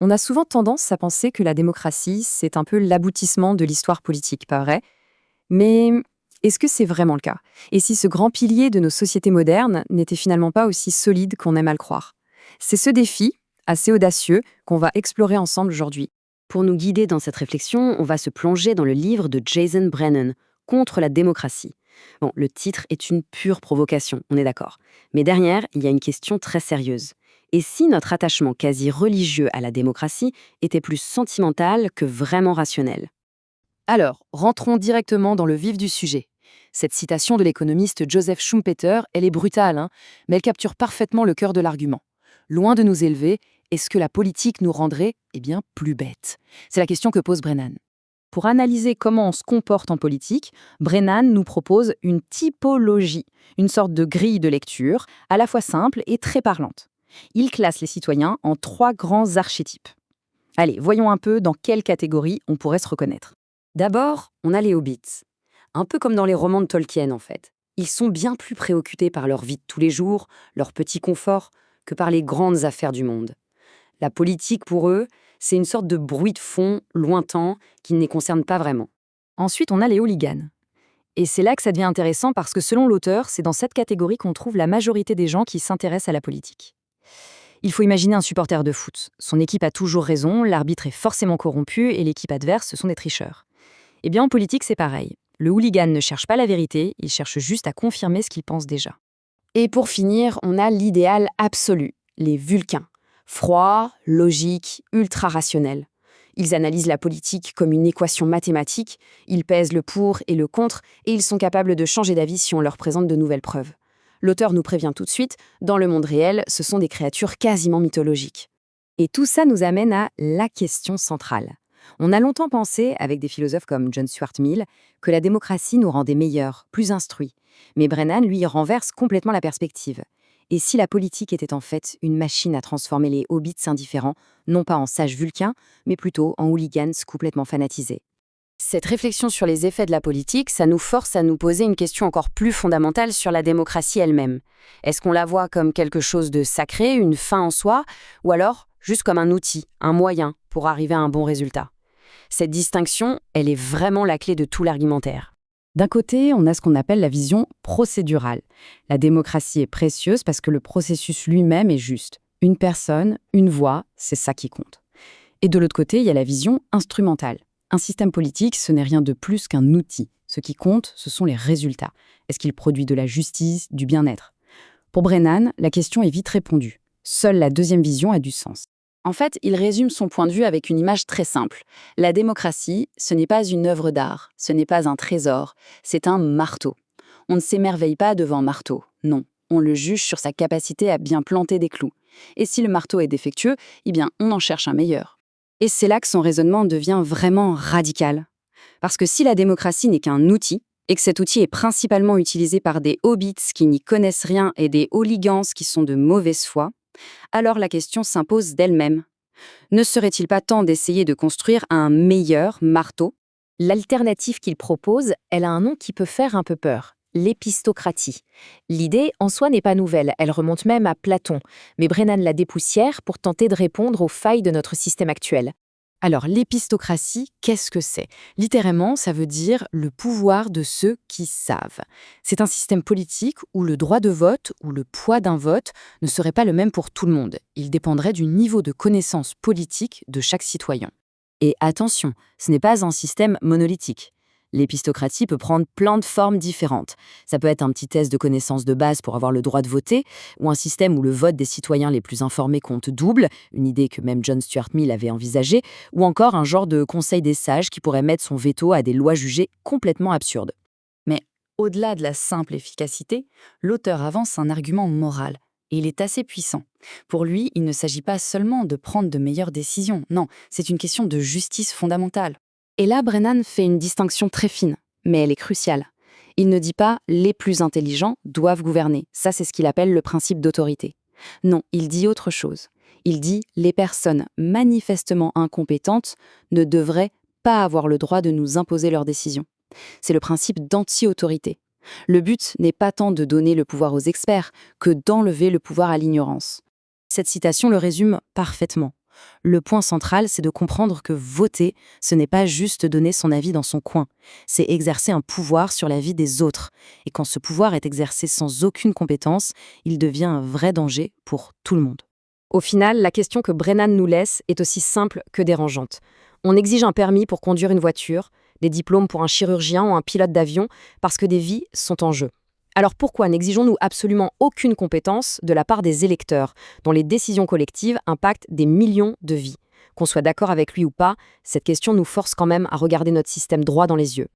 On a souvent tendance à penser que la démocratie, c'est un peu l'aboutissement de l'histoire politique, pas vrai? Mais est-ce que c'est vraiment le cas? Et si ce grand pilier de nos sociétés modernes n'était finalement pas aussi solide qu'on aime à le croire? C'est ce défi, assez audacieux, qu'on va explorer ensemble aujourd'hui. Pour nous guider dans cette réflexion, on va se plonger dans le livre de Jason Brennan, Contre la démocratie. Bon, le titre est une pure provocation, on est d'accord. Mais derrière, il y a une question très sérieuse. Et si notre attachement quasi religieux à la démocratie était plus sentimental que vraiment rationnel? Alors, rentrons directement dans le vif du sujet. Cette citation de l'économiste Joseph Schumpeter, elle est brutale, hein, mais elle capture parfaitement le cœur de l'argument. Loin de nous élever, est-ce que la politique nous rendrait, plus bêtes? C'est la question que pose Brennan. Pour analyser comment on se comporte en politique, Brennan nous propose une typologie, une sorte de grille de lecture, à la fois simple et très parlante. Il classe les citoyens en 3 grands archétypes. Allez, voyons un peu dans quelle catégorie on pourrait se reconnaître. D'abord, on a les hobbits. Un peu comme dans les romans de Tolkien, en fait. Ils sont bien plus préoccupés par leur vie de tous les jours, leur petit confort, que par les grandes affaires du monde. La politique, pour eux, c'est une sorte de bruit de fond lointain qui ne les concerne pas vraiment. Ensuite, on a les hooligans. Et c'est là que ça devient intéressant parce que selon l'auteur, c'est dans cette catégorie qu'on trouve la majorité des gens qui s'intéressent à la politique. Il faut imaginer un supporter de foot. Son équipe a toujours raison, l'arbitre est forcément corrompu et l'équipe adverse, ce sont des tricheurs. Eh bien, en politique, c'est pareil. Le hooligan ne cherche pas la vérité, il cherche juste à confirmer ce qu'il pense déjà. Et pour finir, on a l'idéal absolu, les Vulcains. Froids, logiques, ultra-rationnels. Ils analysent la politique comme une équation mathématique, ils pèsent le pour et le contre, et ils sont capables de changer d'avis si on leur présente de nouvelles preuves. L'auteur nous prévient tout de suite, dans le monde réel, ce sont des créatures quasiment mythologiques. Et tout ça nous amène à la question centrale. On a longtemps pensé, avec des philosophes comme John Stuart Mill, que la démocratie nous rendait meilleurs, plus instruits. Mais Brennan, lui, renverse complètement la perspective. Et si la politique était en fait une machine à transformer les hobbits indifférents, non pas en sages vulcains, mais plutôt en hooligans complètement fanatisés? Cette réflexion sur les effets de la politique, ça nous force à nous poser une question encore plus fondamentale sur la démocratie elle-même. Est-ce qu'on la voit comme quelque chose de sacré, une fin en soi, ou alors juste comme un outil, un moyen pour arriver à un bon résultat? Cette distinction, elle est vraiment la clé de tout l'argumentaire. D'un côté, on a ce qu'on appelle la vision procédurale. La démocratie est précieuse parce que le processus lui-même est juste. Une personne, une voix, c'est ça qui compte. Et de l'autre côté, il y a la vision instrumentale. Un système politique, ce n'est rien de plus qu'un outil. Ce qui compte, ce sont les résultats. Est-ce qu'il produit de la justice, du bien-être? Pour Brennan, la question est vite répondue. Seule la deuxième vision a du sens. En fait, il résume son point de vue avec une image très simple. La démocratie, ce n'est pas une œuvre d'art, ce n'est pas un trésor, c'est un marteau. On ne s'émerveille pas devant un marteau, non. On le juge sur sa capacité à bien planter des clous. Et si le marteau est défectueux, on en cherche un meilleur. Et c'est là que son raisonnement devient vraiment radical. Parce que si la démocratie n'est qu'un outil, et que cet outil est principalement utilisé par des hobbits qui n'y connaissent rien et des hooligans qui sont de mauvaise foi, alors la question s'impose d'elle-même. Ne serait-il pas temps d'essayer de construire un meilleur marteau? L'alternative qu'il propose, elle a un nom qui peut faire un peu peur. L'épistocratie. L'idée, en soi, n'est pas nouvelle, elle remonte même à Platon, mais Brennan la dépoussière pour tenter de répondre aux failles de notre système actuel. Alors, l'épistocratie, qu'est-ce que c'est? Littéralement, ça veut dire le pouvoir de ceux qui savent. C'est un système politique où le droit de vote ou le poids d'un vote ne serait pas le même pour tout le monde. Il dépendrait du niveau de connaissance politique de chaque citoyen. Et attention, ce n'est pas un système monolithique. L'épistocratie peut prendre plein de formes différentes. Ça peut être un petit test de connaissance de base pour avoir le droit de voter, ou un système où le vote des citoyens les plus informés compte double, une idée que même John Stuart Mill avait envisagée, ou encore un genre de conseil des sages qui pourrait mettre son veto à des lois jugées complètement absurdes. Mais au-delà de la simple efficacité, l'auteur avance un argument moral. Et il est assez puissant. Pour lui, il ne s'agit pas seulement de prendre de meilleures décisions, non, c'est une question de justice fondamentale. Et là, Brennan fait une distinction très fine, mais elle est cruciale. Il ne dit pas « les plus intelligents doivent gouverner ». Ça, c'est ce qu'il appelle le principe d'autorité. Non, il dit autre chose. Il dit « les personnes manifestement incompétentes ne devraient pas avoir le droit de nous imposer leurs décisions ». C'est le principe d'anti-autorité. Le but n'est pas tant de donner le pouvoir aux experts que d'enlever le pouvoir à l'ignorance. Cette citation le résume parfaitement. Le point central, c'est de comprendre que voter, ce n'est pas juste donner son avis dans son coin, c'est exercer un pouvoir sur la vie des autres. Et quand ce pouvoir est exercé sans aucune compétence, il devient un vrai danger pour tout le monde. Au final, la question que Brennan nous laisse est aussi simple que dérangeante. On exige un permis pour conduire une voiture, des diplômes pour un chirurgien ou un pilote d'avion, parce que des vies sont en jeu. Alors pourquoi n'exigeons-nous absolument aucune compétence de la part des électeurs, dont les décisions collectives impactent des millions de vies? Qu'on soit d'accord avec lui ou pas, cette question nous force quand même à regarder notre système droit dans les yeux.